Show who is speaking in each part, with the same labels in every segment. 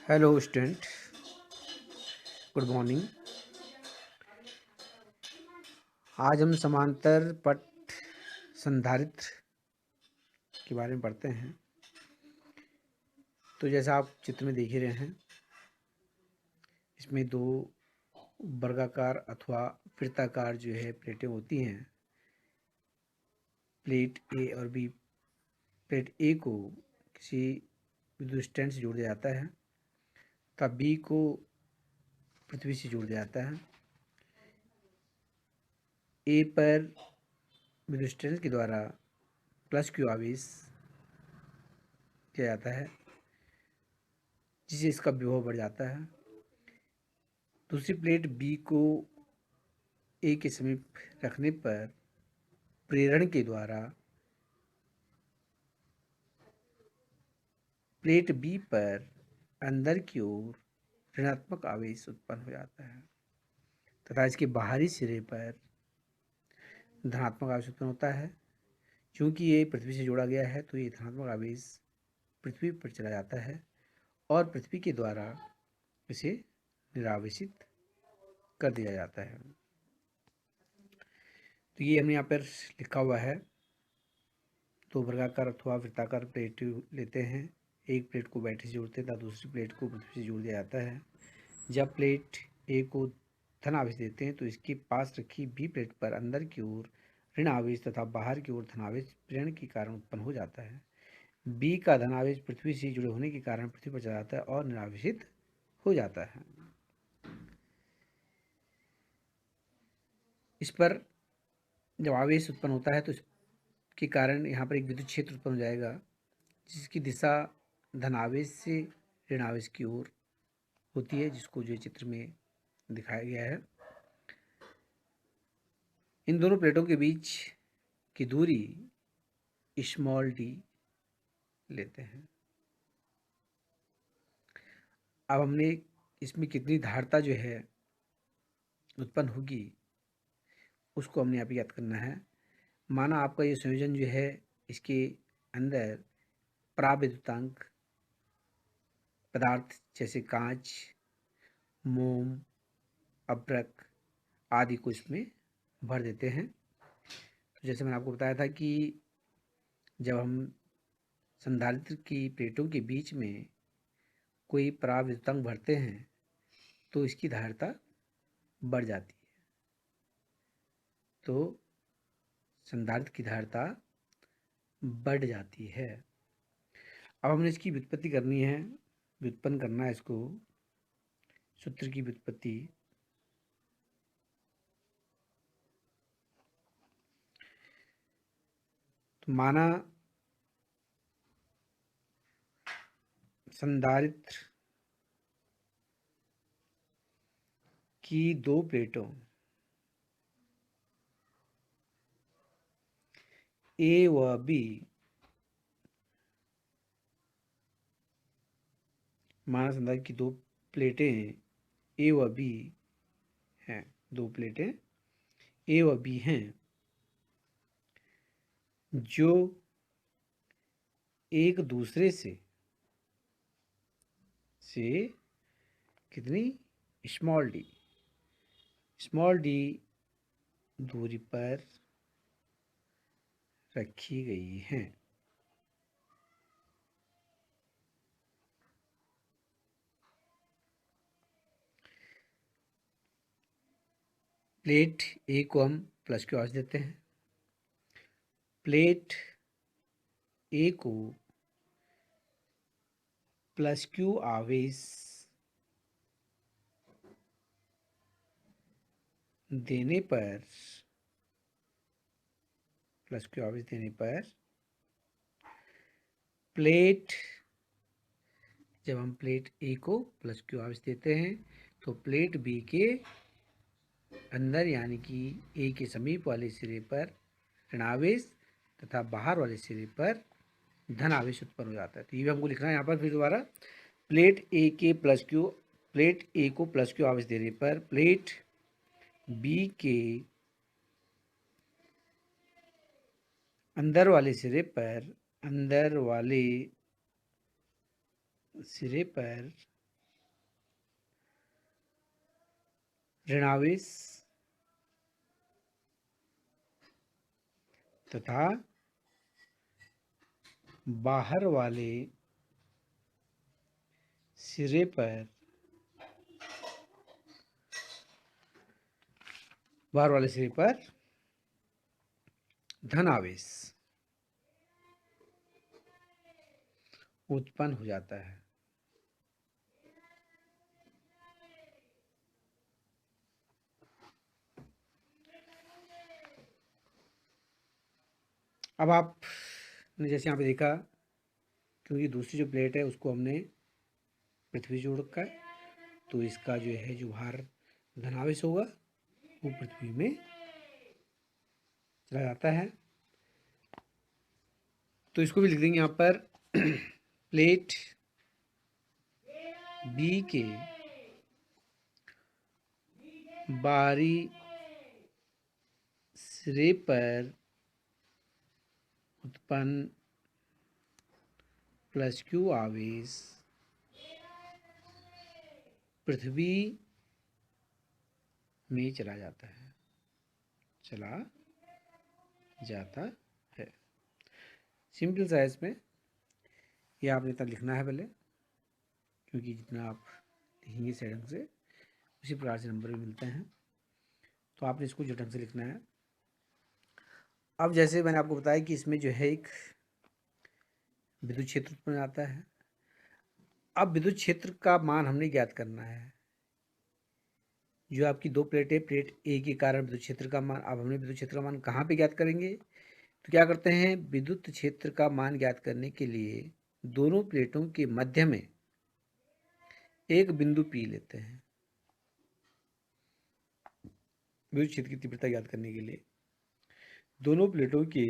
Speaker 1: Hello student, good morning. आज हम समांतर पट संधारित्र के बारे में पढ़ते हैं। तो जैसा आप चित्र में देख ही रहे हैं, इसमें दो वर्गाकार अथवा वृत्ताकार जो है प्लेटें होती हैं। प्लेट ए और बी। प्लेट ए को किसी विद्युत स्टैंड से जोड़ दिया जाता है, तब बी को पृथ्वी से जोड़ दिया जाता है। ए पर विद्युत स्टैंड के द्वारा प्लस क्यू आवेश किया जाता है, जिससे इसका विभव बढ़ जाता है। दूसरी प्लेट बी को ए के समीप रखने पर प्रेरण के द्वारा प्लेट बी पर अंदर की ओर ऋणात्मक आवेश उत्पन्न हो जाता है तथा इसके बाहरी सिरे पर धनात्मक आवेश उत्पन्न होता है। क्योंकि ये पृथ्वी से जोड़ा गया है, तो ये धनात्मक आवेश पृथ्वी पर चला जाता है और पृथ्वी के द्वारा इसे निरावेशित कर दिया जाता है। तो ये हमने यहाँ पर लिखा हुआ है। तो वर्गाकार अथवा वृत्ताकार प्लेट लेते हैं। एक प्लेट को बैटरी से जोड़ते हैं तथा दूसरी प्लेट को पृथ्वी से जोड़ दिया जाता है। जब प्लेट ए को धन आवेश देते हैं तो इसके पास रखी बी प्लेट पर अंदर की ओर ऋण आवेश तथा बाहर की ओर धन आवेश प्रेरण के कारण उत्पन्न हो जाता है। बी का धन आवेश पृथ्वी से जुड़े होने के कारण पृथ्वी पर चला जाता है और निरावेशित हो जाता है। इस पर जब आवेश उत्पन्न होता है तो इसके कारण यहाँ पर एक विद्युत क्षेत्र उत्पन्न हो जाएगा, जिसकी दिशा धन आवेश से ऋण आवेश की ओर होती है, जिसको जो चित्र में दिखाया गया है। इन दोनों प्लेटों के बीच की दूरी स्मॉल डी लेते हैं। अब हमने इसमें कितनी धारिता जो है उत्पन्न होगी उसको हमने यहाँ पे याद करना है। माना आपका ये संयोजन जो है, इसके अंदर प्राविद्युतांक पदार्थ जैसे कांच, मोम, अभ्रक आदि को इसमें भर देते हैं। तो जैसे मैंने आपको बताया था कि जब हम संधारित्र की प्लेटों के बीच में कोई पराविद्युतांक भरते हैं तो इसकी धारिता बढ़ जाती है। तो संधारित्र की धारिता बढ़ जाती है। अब हमने इसकी व्युत्पत्ति करनी है, व्युत्पन्न करना है इसको। सूत्र की व्युत्पत्ति। तो माना संधारित्र की दो प्लेटों ए व बी, माना संधारित्र की दो प्लेटें ए व बी हैं, दो प्लेटें ए व बी हैं, जो एक दूसरे से कितनी स्मॉल डी दूरी पर रखी गई हैं। प्लेट ए को हम प्लस क्यू आवेश देते हैं। प्लेट ए को प्लस क्यू आवेश देने पर प्लेट, जब हम प्लेट ए को प्लस क्यू आवेश देते हैं तो प्लेट बी के अंदर यानी कि ए के समीप वाले सिरे पर ऋणावेश तथा बाहर वाले सिरे पर धन आवेश उत्पन्न हो जाता है। तो ये भी हमको लिखना है यहाँ पर फिर दोबारा। प्लेट ए को प्लस क्यू आवेश देने पर प्लेट बी के अंदर वाले सिरे पर ऋणावेश तथा बाहर वाले सिरे पर धनावेश उत्पन्न हो जाता है। अब आपने जैसे यहाँ पे देखा, क्योंकि दूसरी जो प्लेट है उसको हमने पृथ्वी जोड़ रखा है, तो इसका जो है जो भार धनावेश होगा वो पृथ्वी में चला जाता है। तो इसको भी लिख देंगे यहाँ पर प्लेट बी के बाहरी सिरे पर उत्पन्न प्लस क्यू आवेश पृथ्वी में चला जाता है। सिंपल सा है इसमें, ये आपने इतना लिखना है पहले, क्योंकि जितना आप लिखेंगे इस ढंग से उसी प्रकार से नंबर भी मिलते हैं। तो आपने इसको जो ढंग से लिखना है। अब जैसे मैंने आपको बताया कि इसमें जो है एक विद्युत क्षेत्र उत्पन्न आता है। अब विद्युत क्षेत्र का मान हमने ज्ञात करना है। जो आपकी दो प्लेटें, प्लेट ए के कारण विद्युत क्षेत्र का मान, अब हमने विद्युत क्षेत्र का मान कहाँ पे ज्ञात करेंगे? तो क्या करते हैं, विद्युत क्षेत्र का मान ज्ञात करने के लिए दोनों प्लेटों के मध्य में एक बिंदु पी लेते हैं। विद्युत क्षेत्र की तीव्रता ज्ञात करने के लिए दोनों प्लेटों के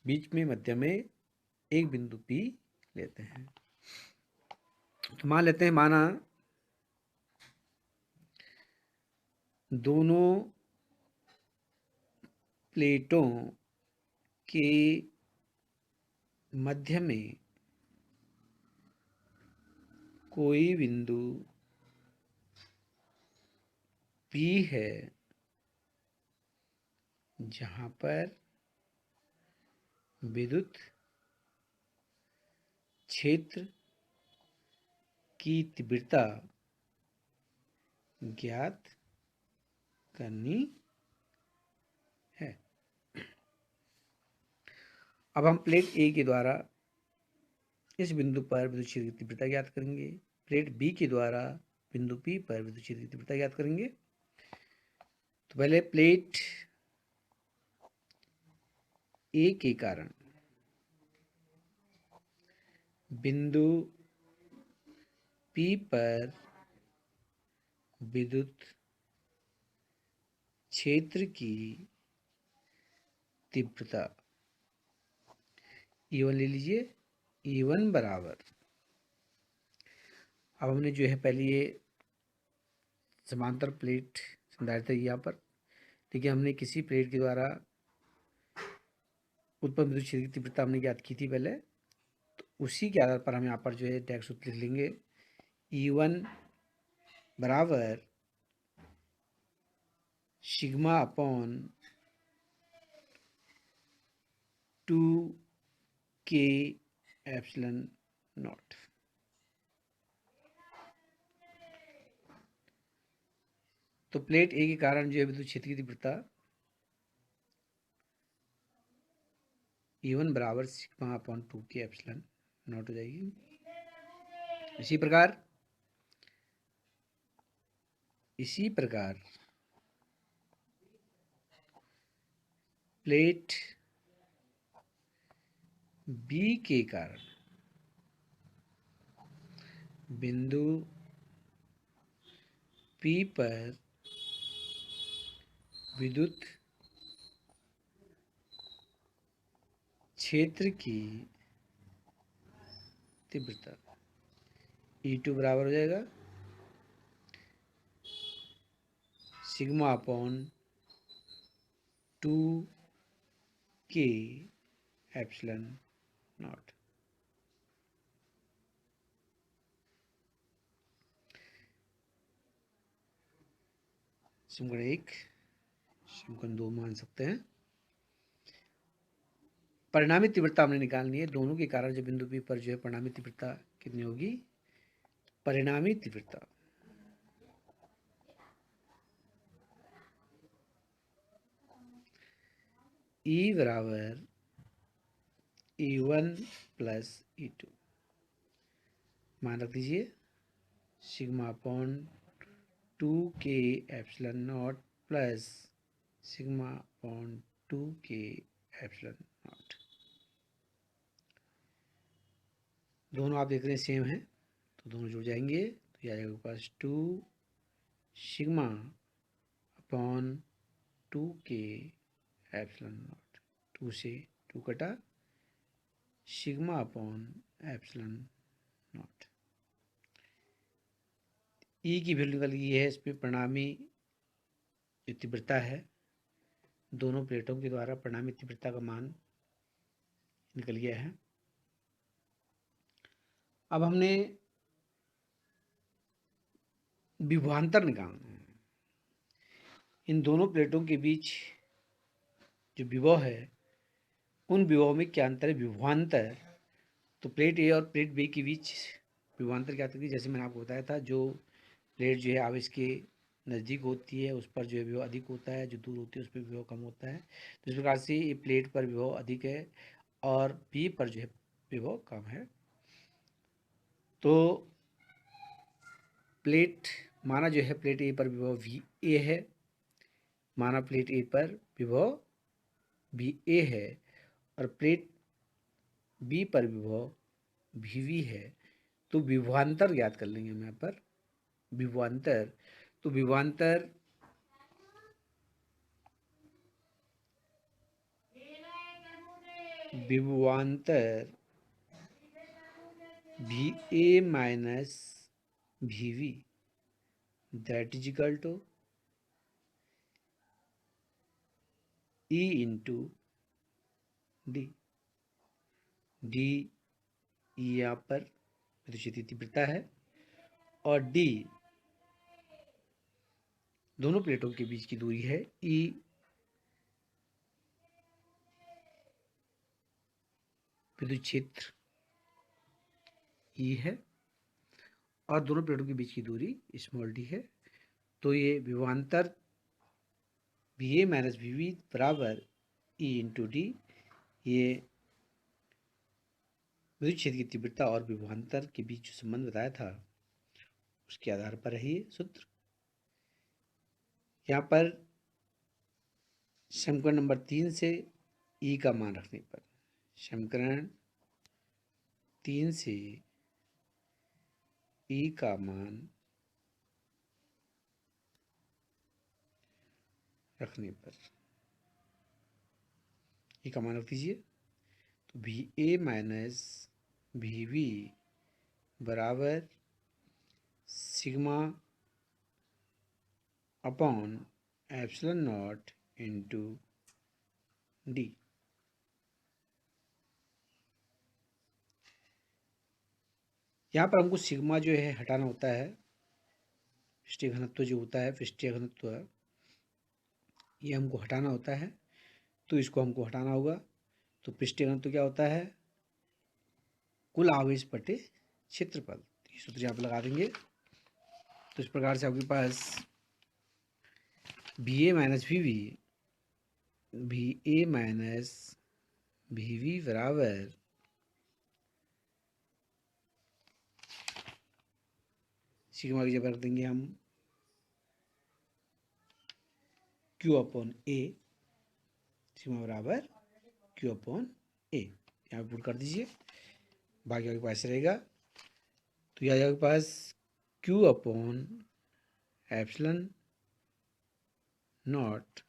Speaker 1: बीच में मध्य में एक बिंदु पी लेते हैं। तो मान लेते हैं, माना दोनों प्लेटों के मध्य में कोई बिंदु P है जहां पर विद्युत क्षेत्र की तीव्रता ज्ञात करनी है। अब हम प्लेट ए के द्वारा इस बिंदु पर विद्युत क्षेत्र की तीव्रता ज्ञात करेंगे, प्लेट बी के द्वारा बिंदु P पर विद्युत क्षेत्र की तीव्रता ज्ञात करेंगे। तो पहले प्लेट ए के कारण बिंदु P पर विद्युत क्षेत्र की तीव्रता E1 ले लीजिए। E1 बराबर, अब हमने जो है पहले ये समांतर प्लेट संधारित्र यहाँ पर, ठीक है, हमने किसी प्लेट के द्वारा उत्पन्न विद्युत क्षेत्र की तीव्रता हमने ज्ञात की थी पहले, तो उसी के आधार पर हम यहाँ पर जो है डायरेक्ट सूत्र लिख लेंगे। E1 बराबर sigma upon 2K epsilon not. तो प्लेट ए के कारण जो है विद्युत क्षेत्र की तीव्रता E1 बराबर sigma upon 2K epsilon not हो जाएगी। इसी प्रकार प्लेट बी के कारण बिंदु P पर विद्युत क्षेत्र की तीव्रता E2 बराबर हो जाएगा sigma upon 2K epsilon not. समीकरण 1, समीकरण 2 मान सकते हैं। परिणामी तीव्रता हमने निकालनी है। दोनों के कारण जो बिंदु P पर जो है परिणामी तीव्रता कितनी होगी? परिणामी तीव्रता E बराबर E1 प्लस E2 मान रख दीजिए। Sigma upon 2K epsilon not plus sigma upon 2K epsilon not. दोनों आप देख रहे हैं सेम है, तो दोनों जुड़ जाएंगे। तो ये आ जाएगा पास 2 sigma upon 2K epsilon not. 2 से 2 कटा, सिग्मा अपॉन एप्सिलॉन नॉट। ई की वैल्यू निकल गई है। इसमें परिणामी जो तीव्रता है, दोनों प्लेटों के द्वारा परिणामी तीव्रता का मान निकल गया है। अब हमने विभवांतर निकालना है। इन दोनों प्लेटों के बीच जो विभव है, उन विभव में क्या अंतर है? विभवांतर। तो प्लेट ए और प्लेट बी के बीच विभवांतर क्या होता है? जैसे मैंने आपको बताया था, जो प्लेट जो है आवेश के नज़दीक होती है उस पर जो है विभव अधिक होता है, जो दूर होती है उस पर विभव कम होता है। तो इस प्रकार से ये प्लेट पर विभव अधिक है और बी पर जो है विभव कम है। तो प्लेट माना जो है प्लेट ए पर विभव वी ए है, माना प्लेट ए पर विभव वी ए है और प्लेट बी पर विभव वी वी है। तो विभवांतर ज्ञात कर लेंगे हम यहाँ पर। विभवांतर, तो विभवांतर V A minus V V that is equal to E into D. D यहाँ पर विद्युत तीव्रता है और डी दोनों प्लेटों के बीच की दूरी है। E विद्युत क्षेत्र E है और दोनों प्लेटों के बीच की दूरी स्मॉल डी है। तो ये विभवांतर V A minus V V बराबर E इंटू डी, ये विद्युत क्षेत्र की तीव्रता और विभवांतर के बीच जो संबंध बताया था उसके आधार पर है ये सूत्र। यहाँ पर समीकरण नंबर 3 से E का मान रखने पर, समीकरण 3 से E का मान रखने पर, E का मान रख दीजिए। तो V A minus V V बराबर sigma upon epsilon not into D. यहाँ पर हमको सिग्मा जो है हटाना होता है। पृष्ठीय घनत्व जो होता है, पृष्ठीय घनत्व, ये हमको हटाना होता है। तो इसको हमको हटाना होगा। तो पृष्ठीय घनत्व क्या होता है? कुल आवेश बटे क्षेत्रफल। ये सूत्र यहाँ पर लगा देंगे। तो इस प्रकार से आपके पास B A minus V V, V A minus V V बराबर सिग्मा की जगह रख देंगे हम क्यू अपॉन ए। सिग्मा बराबर क्यू अपॉन ए, यहाँ पे पुट कर दीजिए। बाकी आपके पास रहेगा। तो यह आपके पास क्यू अपॉन एप्सिलॉन नॉट,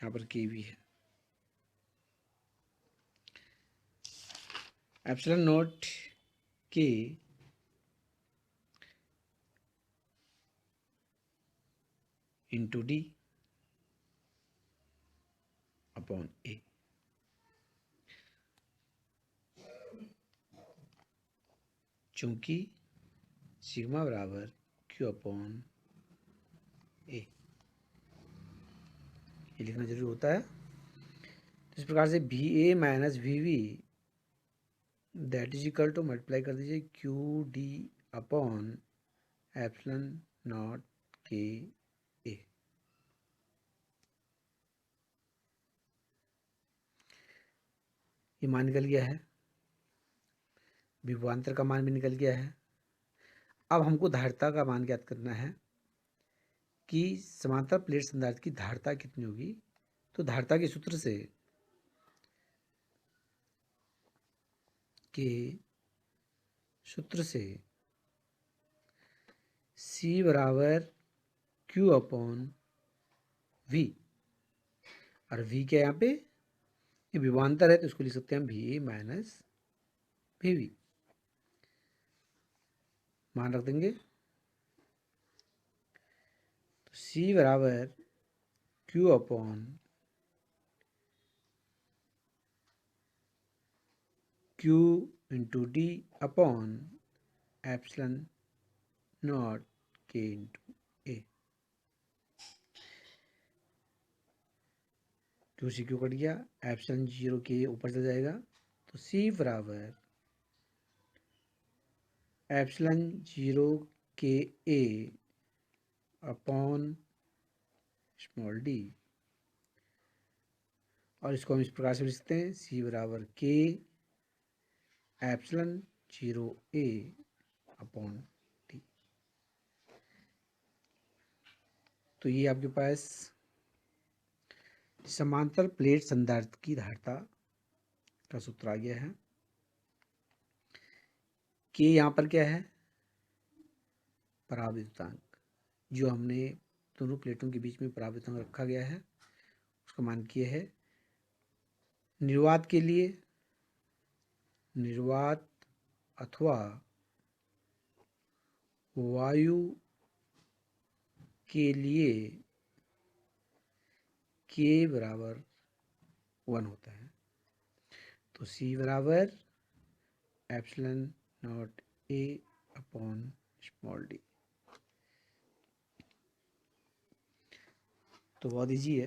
Speaker 1: यहाँ पर के भी है, एप्सिलॉन नॉट के इंटू डी अपॉन ए। चूंकि सिग्मा बराबर क्यू अपॉन ए, ये लिखना जरूरी होता है। तो इस प्रकार से V A minus V V that is equal to multiply कर दीजिए Q D upon epsilon naught K A. ये मान निकल गया है, विभवांतर का मान भी निकल गया है। अब हमको धारिता का मान ज्ञात करना है कि समांतर प्लेट संधारित्र की धारिता कितनी होगी। तो धारिता के सूत्र से C बराबर Q अपॉन V, और V क्या यहाँ पे, ये विभवांतर है तो इसको लिख सकते हैं हम VA माइनस VV, मान रख देंगे। तो C बराबर Q upon Q into D upon epsilon not K into A. Q से क्यू कट गया, एप्सिलॉन 0 के ऊपर चला जाएगा। तो C बराबर एप्सिलॉन 0 के ए अपॉन स्मॉल डी, और इसको हम इस प्रकार से लिख सकते हैं C बराबर के एप्सिलॉन 0 ए अपॉन डी। तो ये आपके पास समांतर प्लेट संधारित्र की धारिता का सूत्र आ गया है। के यहाँ पर क्या है, पराविद्युतांक, जो हमने दोनों प्लेटों के बीच में पराविद्युतांक रखा गया है उसका मान किया है। निर्वात के लिए, निर्वात अथवा वायु के लिए के बराबर 1 होता है। तो C बराबर epsilon not a upon small D. तो बहुत ईजी है,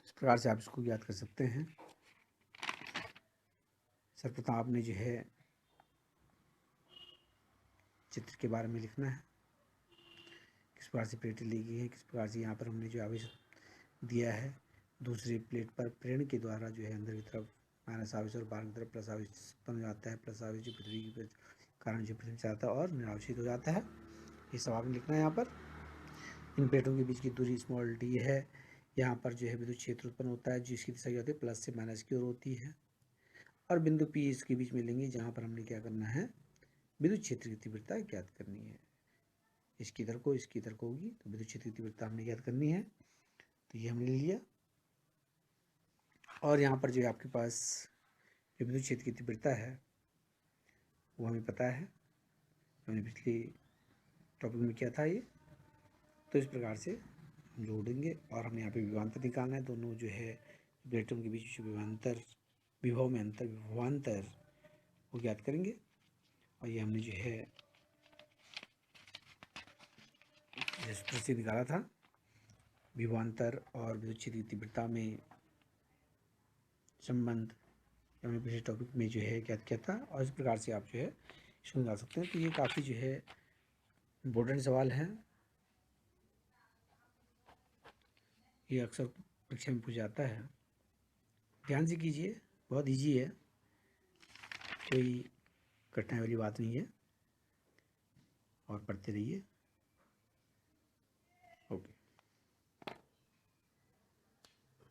Speaker 1: इस प्रकार से आप इसको याद कर सकते हैं। सर्वप्रथम आपने जो है चित्र के बारे में लिखना है, किस प्रकार से प्लेटें ली गई है, किस प्रकार से यहाँ पर हमने जो आवेश दिया है दूसरी प्लेट पर प्रेरण के द्वारा जो है अंदर की तरफ माइनस आवेश और बाहर की तरफ प्लस आवेश उत्पन्न हो जाता है। प्लस आवेश जो पृथ्वी के कारण जो पृथ्वी से आता है और निरावेशित हो जाता है। ये सब आपने लिखना है। यहाँ पर इन प्लेटों के बीच की दूरी स्मॉल डी है। यहाँ पर जो है विद्युत क्षेत्र उत्पन्न होता है जिसकी दिशा क्या होती है, प्लस से माइनस की ओर होती है। और बिंदु P इसके बीच में लेंगे जहाँ पर हमने क्या करना है, विद्युत क्षेत्र की तीव्रता ज्ञात करनी है। इसकी इधर को होगी, तो विद्युत क्षेत्र की तीव्रता हमने ज्ञात करनी है। तो ये हमने लिया। और यहाँ पर जो है आपके पास जो विद्युत क्षेत्र की तीव्रता है वो हमें पता है, हमने पिछले टॉपिक में किया था ये। तो इस प्रकार से हम जोड़ेंगे और हमें यहाँ पे विभवांतर निकालना है। दोनों जो है प्लेटों के बीच जो विभवांतर, विभव में अंतर, विभवांतर वो ज्ञात करेंगे। और ये हमने जो है सूत्र से निकाला था, विभवांतर और विद्युत क्षेत्र की तीव्रता में संबंध हमने पिछले टॉपिक में जो है ज्ञात किया था। और इस प्रकार से आप जो है इसको निकाल सकते हैं। तो ये काफ़ी जो है इम्पोर्टेंट सवाल है, ये अक्सर परीक्षा में पूछा जाता है। ध्यान से कीजिए, बहुत इजी है, कोई कठिनाई वाली बात नहीं है, और पढ़ते रहिए।